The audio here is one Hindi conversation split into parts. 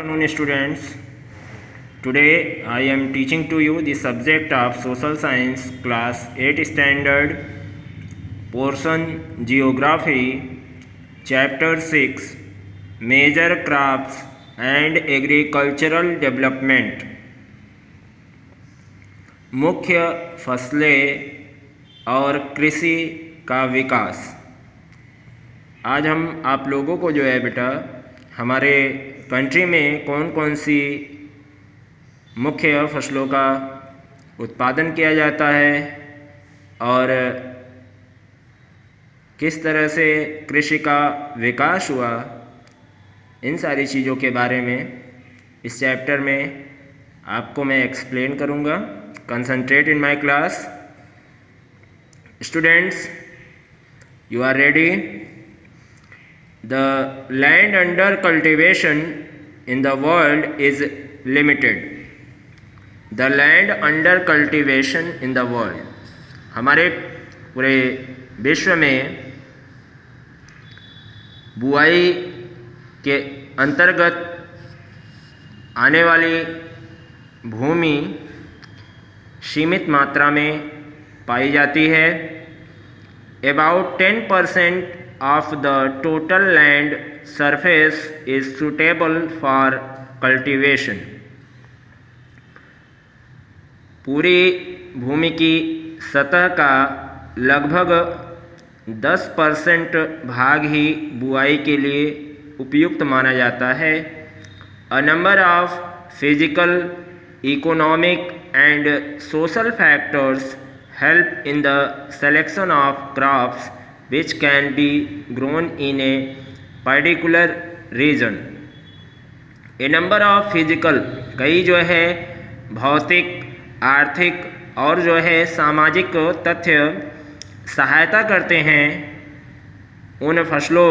Afternoon students, today I am teaching to you the subject of social science class 8 standard portion geography chapter 6 major crops and agricultural development। मुख्य फसलें और कृषि का विकास। आज हम आप लोगों को जो है बेटा हमारे कंट्री में कौन कौन सी मुख्य फसलों का उत्पादन किया जाता है और किस तरह से कृषि का विकास हुआ, इन सारी चीज़ों के बारे में इस चैप्टर में आपको मैं एक्सप्लेन करूँगा। Concentrate in my class. Students, you are ready? The land under cultivation in the world is limited. The land under cultivation in the world, हमारे पूरे विश्व में बुआई के अंतर्गत आने वाली भूमि सीमित मात्रा में पाई जाती है। About 10% of the total land surface is suitable for cultivation. पूरी भूमि की सतह का लगभग 10% भाग ही बुआई के लिए उपयुक्त माना जाता है। A number of physical, economic and social factors help in the selection of crops which can be grown in a particular region. A number of physical, कई जो है भौतिक, आर्थिक और जो है सामाजिक तथ्य सहायता करते हैं उन फसलों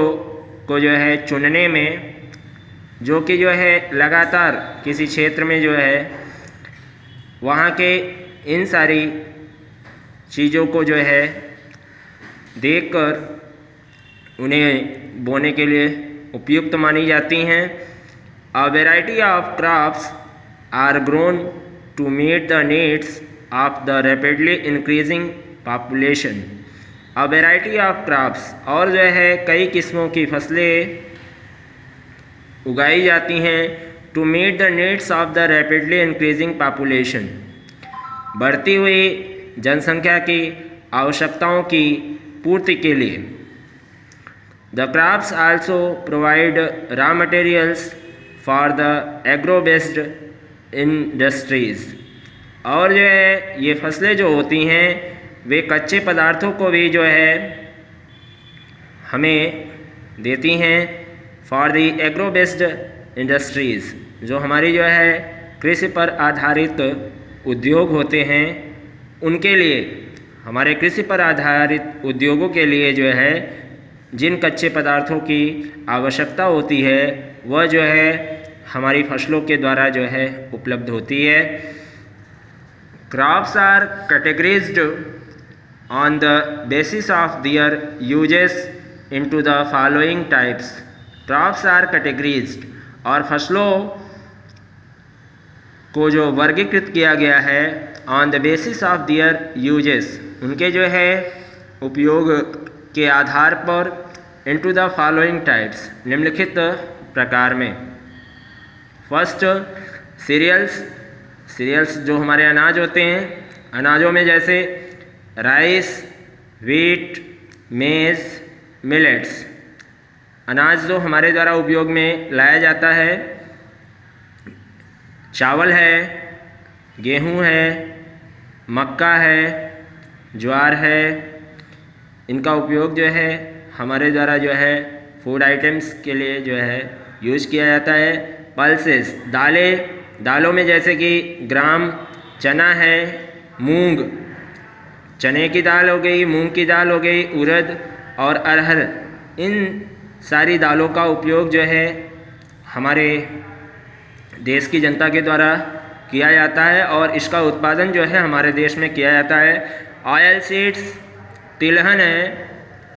को जो है चुनने में, जो कि जो है लगातार किसी क्षेत्र में जो है वहाँ के इन सारी चीज़ों को जो है देखकर उन्हें बोने के लिए उपयुक्त मानी जाती हैं। A variety of crops are grown to meet the needs of the rapidly increasing population. A variety of crops, और जो है कई किस्मों की फसलें उगाई जाती हैं to meet the needs of the rapidly increasing population, बढ़ती हुई जनसंख्या की आवश्यकताओं की पूर्ति के लिए। The crops also provide raw materials for the agro-based industries, और जो है ये फसलें जो होती हैं वे कच्चे पदार्थों को भी जो है हमें देती हैं for the agro-based industries, जो हमारी जो है कृषि पर आधारित उद्योग होते हैं उनके लिए, हमारे कृषि पर आधारित उद्योगों के लिए जो है जिन कच्चे पदार्थों की आवश्यकता होती है वह जो है हमारी फसलों के द्वारा जो है उपलब्ध होती है। Crops are categorised on the basis of their uses into the following types. Crops are categorised, और फसलों को जो वर्गीकृत किया गया है on the basis of their uses, उनके जो है उपयोग के आधार पर इनटू द फॉलोइंग टाइप्स, निम्नलिखित प्रकार में। फर्स्ट, सीरियल्स जो हमारे अनाज होते हैं, अनाजों में जैसे राइस, व्हीट, मेज, मिलेट्स, अनाज जो हमारे द्वारा उपयोग में लाया जाता है। चावल है, गेहूं है, मक्का है, ज्वार है, इनका उपयोग जो है हमारे द्वारा जो है फूड आइटम्स के लिए जो है यूज़ किया जाता है। पल्सेस, दालों में जैसे कि ग्राम, चना है, मूंग, चने की दाल हो गई, मूंग की दाल हो गई, उड़द और अरहर, इन सारी दालों का उपयोग जो है हमारे देश की जनता के द्वारा किया जाता है और इसका उत्पादन जो है हमारे देश में किया जाता है। ऑयल सीड्स, तिलहन है,